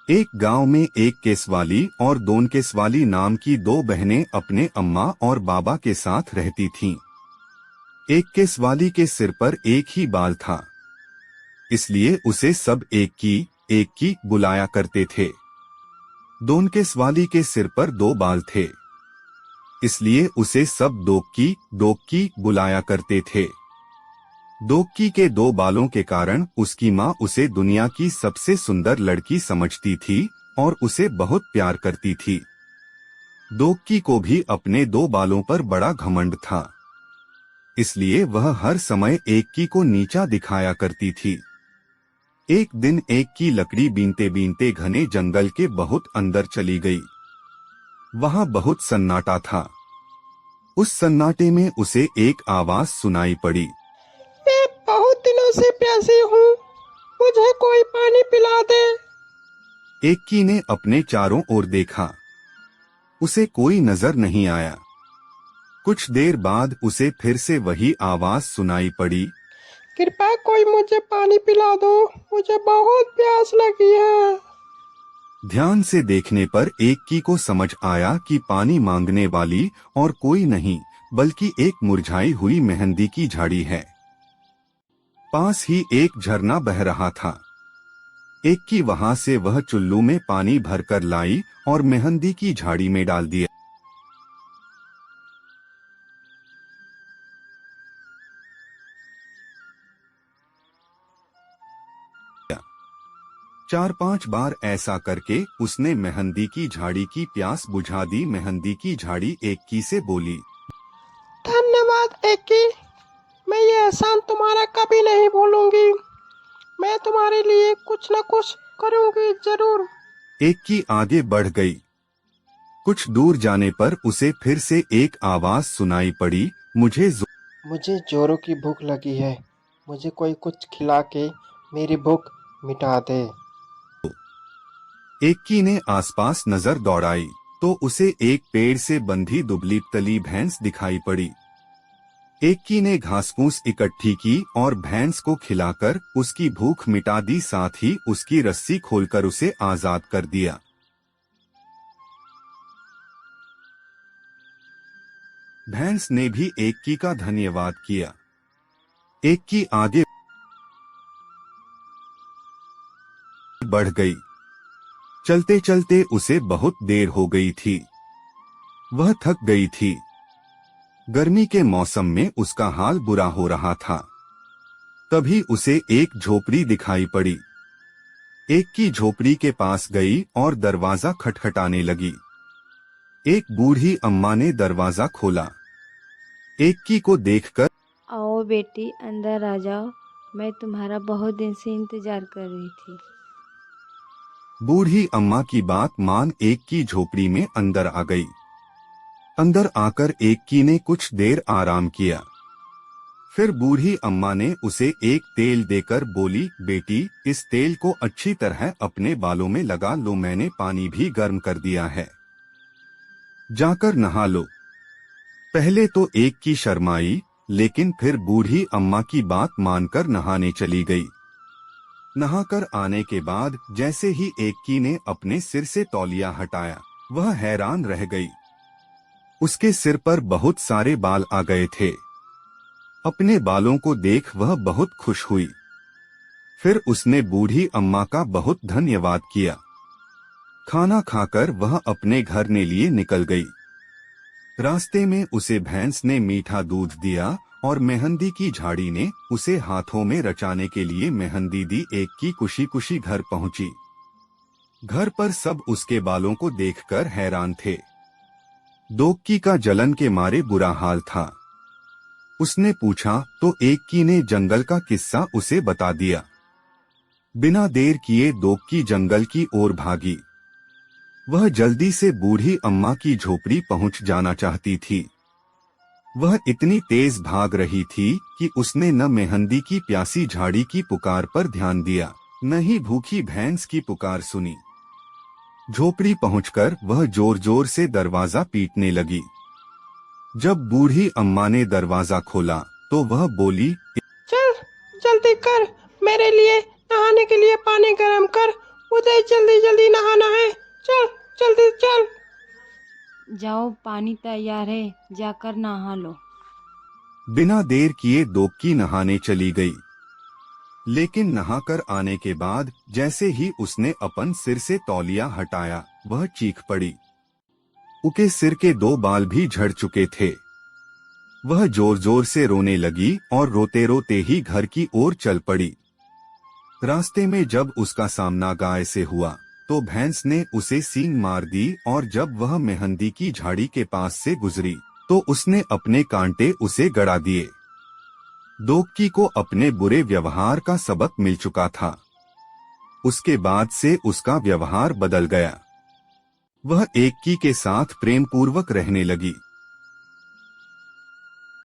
एक गांव में एक केसवाली और दोन केसवाली नाम की दो बहनें अपने अम्मा और बाबा के साथ रहती थीं। एक केसवाली के सिर पर एक ही बाल था, इसलिए उसे सब एक की बुलाया करते थे। दोन केसवाली के सिर पर दो बाल थे, इसलिए उसे सब दोक की बुलाया करते थे। दोक्की के दो बालों के कारण उसकी माँ उसे दुनिया की सबसे सुंदर लड़की समझती थी और उसे बहुत प्यार करती थी। दोक्की को भी अपने दो बालों पर बड़ा घमंड था, इसलिए वह हर समय एक की को नीचा दिखाया करती थी। एक दिन एक की लकड़ी बीनते बीनते घने जंगल के बहुत अंदर चली गई। वहां बहुत सन्नाटा था। उस सन्नाटे में उसे एक आवाज सुनाई पड़ी। मैं बहुत दिनों से प्यासी हूँ, मुझे कोई पानी पिला दे। एक की ने अपने चारों ओर देखा, उसे कोई नजर नहीं आया। कुछ देर बाद उसे फिर से वही आवाज सुनाई पड़ी। कृपया कोई मुझे पानी पिला दो, मुझे बहुत प्यास लगी है। ध्यान से देखने पर एक की को समझ आया कि पानी मांगने वाली और कोई नहीं बल्कि एक मुरझाई हुई मेहंदी की झाड़ी है। पास ही एक झरना बह रहा था। एक की वहां से वह चुल्लू में पानी भरकर लाई और मेहंदी की झाड़ी में डाल दिया। चार पांच बार ऐसा करके उसने मेहंदी की झाड़ी की प्यास बुझा दी। मेहंदी की झाड़ी एक की से बोली, धन्यवाद एक की, मैं ये एहसान तुम्हारा कभी नहीं भूलूंगी। मैं तुम्हारे लिए कुछ न कुछ करूंगी जरूर। एक की आगे बढ़ गई। कुछ दूर जाने पर उसे फिर से एक आवाज सुनाई पड़ी, मुझे जोरों की भूख लगी है, मुझे कोई कुछ खिला के मेरी भूख मिटा दे। एक की ने आसपास नजर दौड़ाई तो उसे एक पेड़ से बंधी दुबली तली भैंस दिखाई पड़ी। एक की ने घासफूस इकट्ठी की और भैंस को खिलाकर उसकी भूख मिटा दी, साथ ही उसकी रस्सी खोलकर उसे आजाद कर दिया। भैंस ने भी एक की का धन्यवाद किया। एक की आगे बढ़ गई। चलते चलते उसे बहुत देर हो गई थी। वह थक गई थी। गर्मी के मौसम में उसका हाल बुरा हो रहा था। तभी उसे एक झोपड़ी दिखाई पड़ी। एक की झोपड़ी के पास गई और दरवाजा खटखटाने लगी। एक बूढ़ी अम्मा ने दरवाजा खोला। एक की को देखकर, आओ बेटी, अंदर आ जाओ, मैं तुम्हारा बहुत दिन से इंतजार कर रही थी। बूढ़ी अम्मा की बात मान एक की झोपड़ी में अंदर आ गई। अंदर आकर एक की ने कुछ देर आराम किया। फिर बूढ़ी अम्मा ने उसे एक तेल देकर बोली, बेटी, इस तेल को अच्छी तरह अपने बालों में लगा लो, मैंने पानी भी गर्म कर दिया है, जाकर नहा लो। पहले तो एक की शर्माई, लेकिन फिर बूढ़ी अम्मा की बात मानकर नहाने चली गई। नहाकर आने के बाद जैसे ही एक की ने अपने सिर से तौलिया हटाया, वह हैरान रह गई। उसके सिर पर बहुत सारे बाल आ गए थे। अपने बालों को देख वह बहुत खुश हुई। फिर उसने बूढ़ी अम्मा का बहुत धन्यवाद किया। खाना खाकर वह अपने घर ने लिए निकल गई। रास्ते में उसे भैंस ने मीठा दूध दिया और मेहंदी की झाड़ी ने उसे हाथों में रचाने के लिए मेहंदी दी। एक की खुशी खुशी घर पहुंची। घर पर सब उसके बालों को देखकर हैरान थे। दोक्की का जलन के मारे बुरा हाल था। उसने पूछा तो एक की ने जंगल का किस्सा उसे बता दिया। बिना देर किए दोक्की जंगल की ओर भागी। वह जल्दी से बूढ़ी अम्मा की झोपड़ी पहुंच जाना चाहती थी। वह इतनी तेज भाग रही थी कि उसने न मेहंदी की प्यासी झाड़ी की पुकार पर ध्यान दिया, न ही भूखी भैंस की पुकार सुनी। झोपड़ी पहुंचकर वह जोर जोर से दरवाजा पीटने लगी। जब बूढ़ी अम्मा ने दरवाजा खोला तो वह बोली, चल जल्दी कर, मेरे लिए नहाने के लिए पानी गर्म कर, मुझे जल्दी जल्दी नहाना है। चल जल्दी चल। जाओ, पानी तैयार है, जाकर नहा लो। बिना देर किए दोक्की नहाने चली गई। लेकिन नहाकर आने के बाद जैसे ही उसने अपन सिर से तौलिया हटाया, वह चीख पड़ी। उसके सिर के 2 बाल भी झड़ चुके थे। वह जोर जोर से रोने लगी और रोते रोते ही घर की ओर चल पड़ी। रास्ते में जब उसका सामना गाय से हुआ तो भैंस ने उसे सींग मार दी और जब वह मेहंदी की झाड़ी के पास से गुजरी तो उसने अपने कांटे उसे गड़ा दिए। दोक्की को अपने बुरे व्यवहार का सबक मिल चुका था। उसके बाद से उसका व्यवहार बदल गया। वह एक्की के साथ प्रेम पूर्वक रहने लगी।